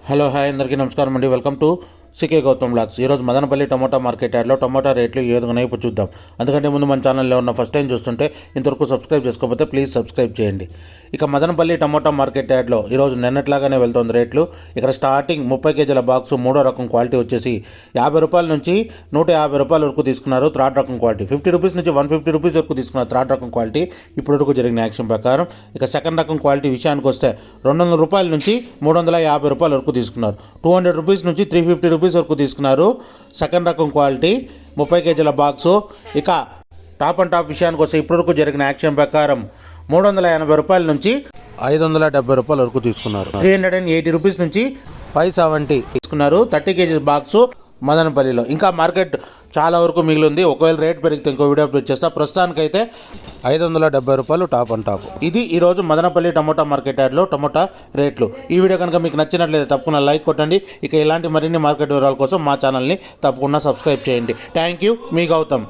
Hello hi అందరికీ నమస్కారం అండి. Welcome to CK Gautam vlogs. ఈరోజు మదనపల్లి టమోటా మార్కెట్ యార్డ్లో టమోటా రేట్లు ఏ విధంగా ఇప్పుడు చూద్దాం. అందుకంటే ముందు మన ఛానల్లో ఉన్న ఫస్ట్ టైం చూస్తుంటే ఇంతవరకు సబ్స్క్రైబ్ చేసుకోకపోతే ప్లీజ్ సబ్స్క్రైబ్ చేయండి. ఇక మదనపల్లి టమోటా మార్కెట్ యార్డ్లో ఈరోజు నిన్నట్లాగానే వెళ్తుంది రేట్లు. ఇక్కడ స్టార్టింగ్ 30 కేజీల బాక్సు మూడో రకం క్వాలిటీ వచ్చేసి 50 రూపాయల నుంచి 150 రూపాయల వరకు తీసుకున్నారు. థర్డ్ రకం క్వాలిటీ 50 రూపీస్ నుంచి 150 రూపీస్ వరకు తీసుకున్నారు. థర్డ్ రకం క్వాలిటీ ఇప్పుడు వరకు జరిగిన యాక్షన్ ప్రకారం. ఇక సెకండ్ రకం క్వాలిటీ విషయానికి వస్తే 200 రూపాయల నుంచి 350 రూపాయల వరకు తీసుకున్నారు. 200 రూపీస్ నుంచి 350 రూపీస్ వరకు తీసుకున్నారు. సెకండ్ రకం క్వాలిటీ 30 కేజీల బాక్సు. ఇక టాప్ అండ్ టాప్ విషయానికి వస్తే ఇప్పటివరకు జరిగిన యాక్షన్ ప్రకారం 380 రూపాయల నుంచి 570 రూపాయల వరకు తీసుకున్నారు. 380 రూపీస్ నుంచి 570 తీసుకున్నారు. 30 కేజీ బాక్సు మదనపల్లిలో. ఇంకా మార్కెట్ చాలా వరకు మిగిలింది. ఒకవేళ రేట్ పెరిగితే ఇంకో వీడియో అప్లోడ్ చేస్తా. ప్రస్తుతానికైతే 570 రూపాయలు టాప్ అండ్ టాప్. ఇది ఈరోజు మదనపల్లి టమోటా మార్కెట్ యార్డ్లో టమోటా రేట్లు. ఈ వీడియో కనుక మీకు నచ్చినట్లయితే తప్పకుండా లైక్ కొట్టండి. ఇక ఇలాంటి మరిన్ని మార్కెట్ వివరాల కోసం మా ఛానల్ని తప్పకుండా సబ్స్క్రైబ్ చేయండి. థ్యాంక్ యూ, మీ గౌతమ్.